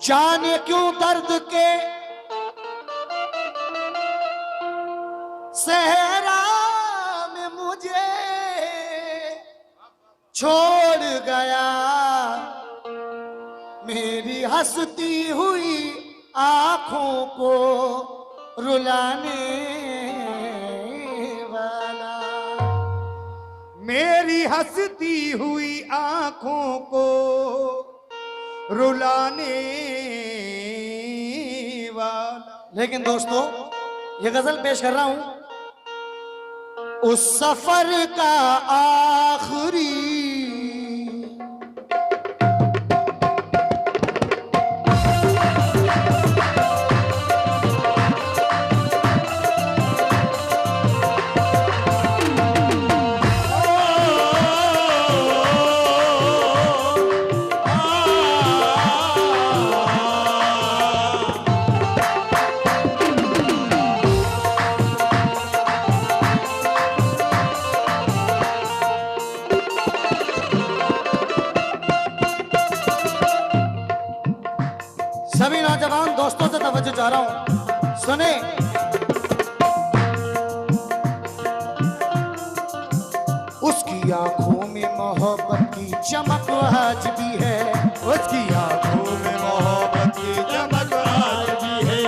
जाने क्यों दर्द के सहरा में मुझे छोड़ गया, मेरी हंसती हुई आंखों को रुलाने वाला, मेरी हंसती हुई आंखों को रुलाने वाला। लेकिन दोस्तों ये गजल पेश कर रहा हूं उस सफर का आखिरी सभी नौजवान दोस्तों से तवज्जो चाह रहा हूं, सुने। उसकी आंखों में मोहब्बत की चमक आज भी है, उसकी आंखों में मोहब्बत की चमक आज भी है,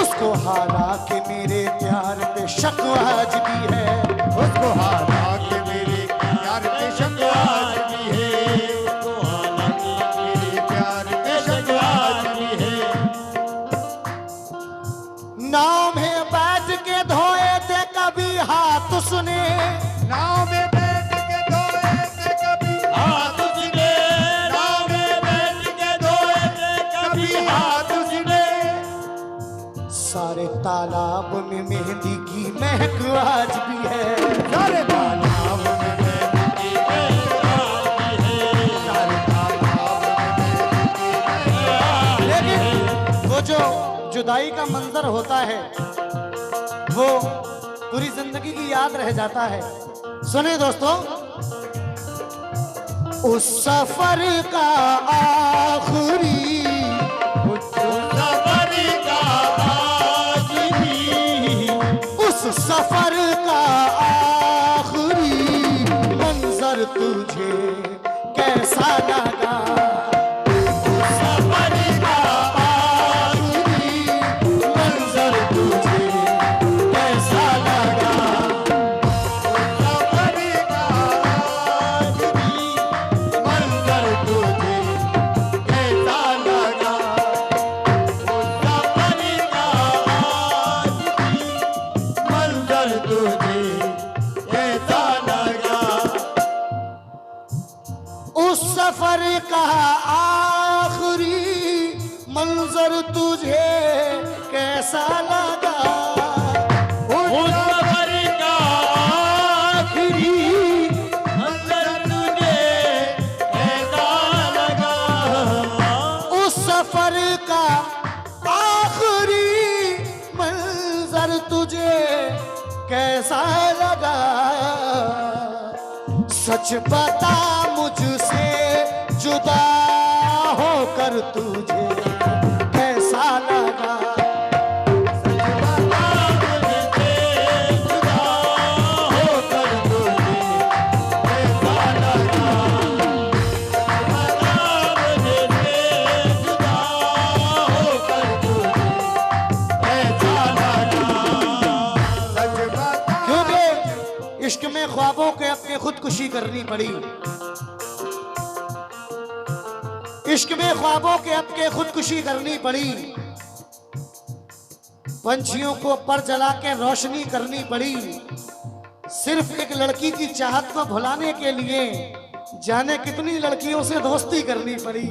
उसको हालांकि मेरे प्यार पे शक आज भी है, उसको हालांकि मेरे प्यार पे शक आज भी है, उसको हालांकि मेरे प्यार पे शक आज भी है। नाव में बैठ के धोए थे कभी हाथ उसने, नाव में बैठ के धोए थे कभी हाथ उसने, नाव में बैठ के धोए थे कभी हाथ उसने, सारे तालाब में मेहंदी की महक आज भी है, सारे तालाब में मेहंदी की महक आज भी है, सारे तालाब में मेहंदी की महक आज भी है। लेकिन वो जो जुदाई का मंजर होता है वो पूरी जिंदगी की याद रह जाता है। सुने दोस्तों, उस सफर का आखिरी, उस सफर का आज भी, उस सफर का आखिरी मंजर तुझे कैसा लगा, सफर का आखिरी मंजर तुझे कैसा लगा, उस सफर का आखिरी मंजर तुझे कैसा लगा, उस सफर का आखिरी मंजर तुझे कैसा लगा, सच बता मुझसे जुदा होकर तुझे कैसा लगा, सच बता मुझसे जुदा होकर तुझे कैसा लगा, सच बता मुझसे जुदा होकर तुझे कैसा लगा, सच बता। क्योंकि इश्क में ख्वाबों के अपने खुदकुशी करनी पड़ी, इश्क में ख्वाबों के अपने खुदकुशी करनी पड़ी, पंछियों को पर जला के रोशनी करनी पड़ी, सिर्फ एक लड़की की चाहत को भुलाने के लिए जाने कितनी लड़कियों से दोस्ती करनी पड़ी।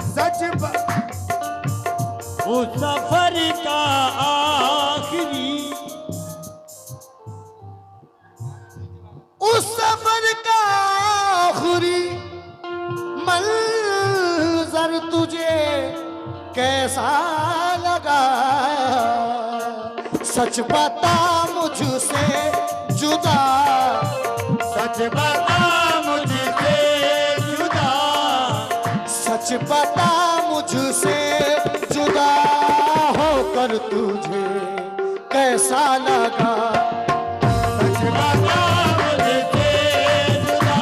सच उस सफर का आखिरी, उस सफर का आखिरी मंजर तुझे कैसा लगा, सच बता मुझसे जुदा, सच बता मुझसे जुदा, सच सच बता मुझसे जुदा होकर तुझे कैसा लगा। सच बता मुझसे जुदा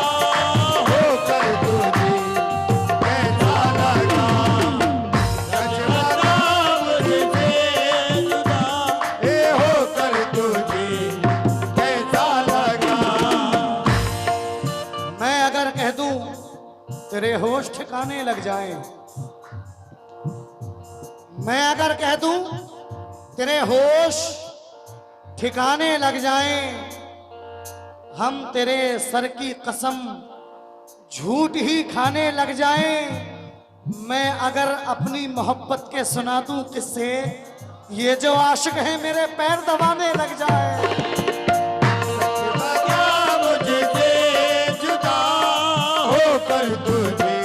होकर तुझे कैसा लगा। सच बता मुझसे जुदा होकर तुझे कैसा लगा। मैं अगर कह दूं तेरे होश ठिकाने लग जाएं, मैं अगर कह दूं तेरे होश ठिकाने लग जाएं, हम तेरे सर की कसम झूठ ही खाने लग जाएं। मैं अगर अपनी मोहब्बत के सुना दूं किस्से, ये जो आशिक हैं मेरे पैर दबाने लग जाए। होकर तुझे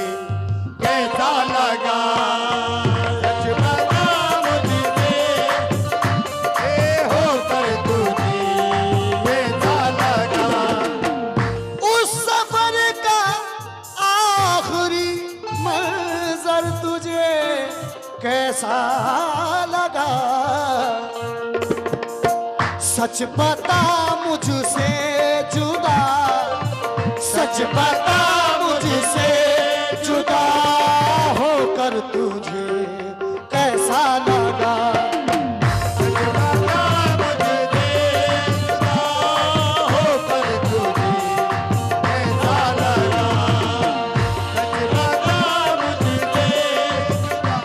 कैसा लगा। सच बता मुझसे होकर तुझे कैसा लगा। उस सफर का आखिरी मंजर तुझे कैसा लगा। सच बता मुझसे जुदा, सच बता मुझसे जुदा होकर तुझे कैसा लगा। सच बता मुझसे जुदा होकर तुझे कैसा लगा। सच बता मुझसे जुदा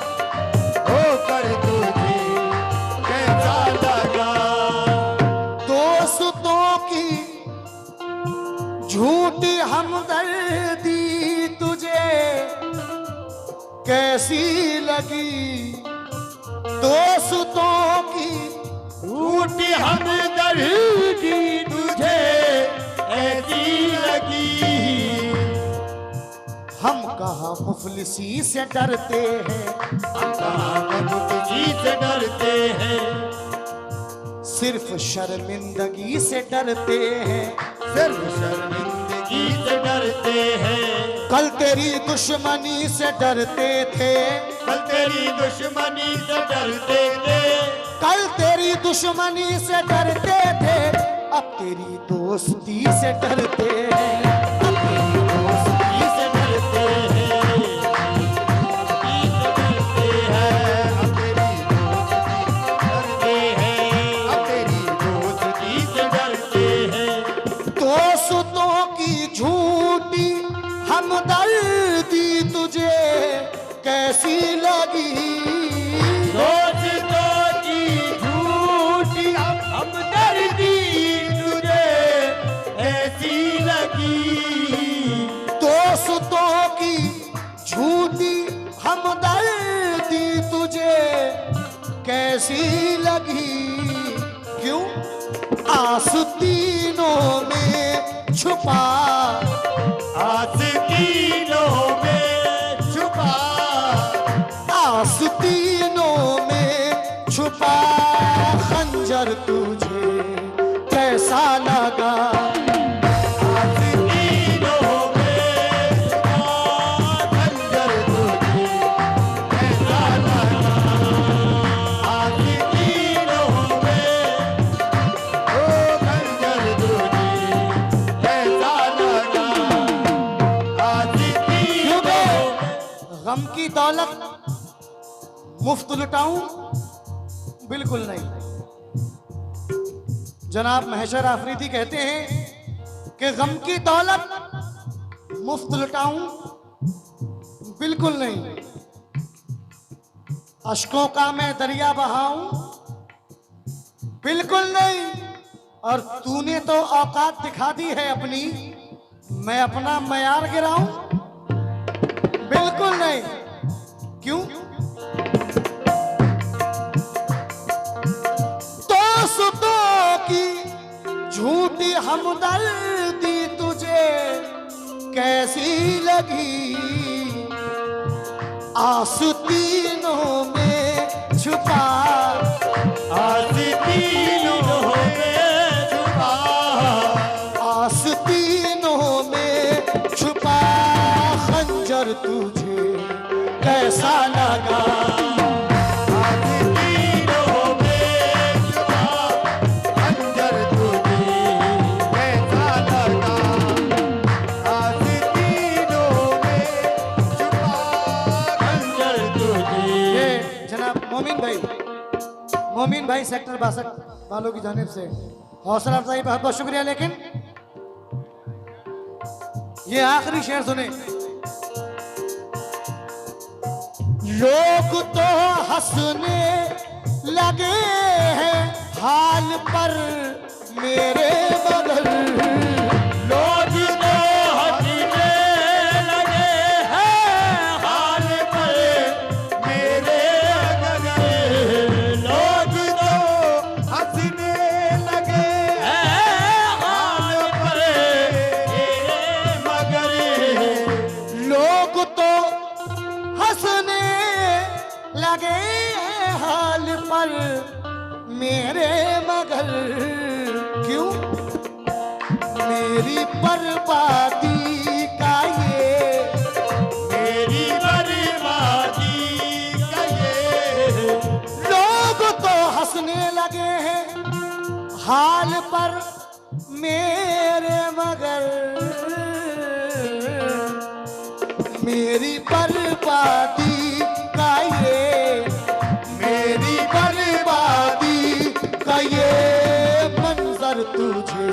होकर तुझे कैसा लगा। दोस्तों की झूठी हमदर्दी तुझे कैसी लगी। दोस्तों की झूठी हमदर्दी तुझे ऐसी लगी। हम कहाँ मुफलिसी से डरते हैं, हम कहाँ मुझी से डरते हैं। सिर्फ शर्मिंदगी से डरते हैं। सिर्फ शर्मिंदगी से डरते हैं। कल तेरी दुश्मनी से डरते थे, कल तेरी दुश्मनी से डरते थे। कल तेरी दुश्मनी से डरते थे, अब तेरी दोस्ती से डरते हैं। अब तेरी दोस्ती से डरते हैं। अब तेरी दोस्ती डरते हैं। अब तेरी दोस्ती से डरते हैं। दोस्तों की झूठी हमदर्दी तुझे कैसी लगी। दोस्तों की झूठी हमदर्दी तुझे ऐसी लगी। दोस्तों की झूठी हमदर्दी तुझे कैसी लगी। क्यों? आस्तीनों में छुपा, आस्तीनों में छुपा। आस्तीनों में छुपा खंजर तुझे कैसा लगा। आस्तीनों में छुपा खंजर तुझे कैसा लगा। आस्तीनों में खंजर तुझे कैसा लगा। आस्तीनों गम की दौलत मुफ्त लुटाऊं? बिल्कुल नहीं। जनाब महशर आफरीदी कहते हैं कि गम की दौलत मुफ्त लुटाऊं? बिल्कुल नहीं। अश्कों का मैं दरिया बहाऊं? बिल्कुल नहीं। और तूने तो औकात दिखा दी है अपनी, मैं अपना मयार गिराऊं? बिल्कुल नहीं। क्यों? दोस्तों की झूठी हमदर्दी तुझे कैसी लगी। आस्तीनों में छुपा, आस्तीनों में छुपा। आस्तीनों में छुपा खंजर तुझे मोमिन भाई सेक्टर 62 वालों की जानिब से हौसला अफजाई, बहुत बहुत शुक्रिया। लेकिन ये आखिरी शेर सुने। लोग तो हंसने लगे हैं हाल पर मेरे बगल, लोग तो हंसने लगे हैं हाल पर मेरे बगल, लोग तो हंसने लगे हैं हाल पर मेरे मगर, लोग तो हंसने लगे हैं हाल पर मेरे मगर, क्यों? मेरी बर्बादी का ये, मेरी बर्बादी का ये, लोग तो हंसने लगे हैं हाल पर मेरे मगर, मेरी बर्बादी का ये, मेरी बर्बादी का ये मंजर तुझे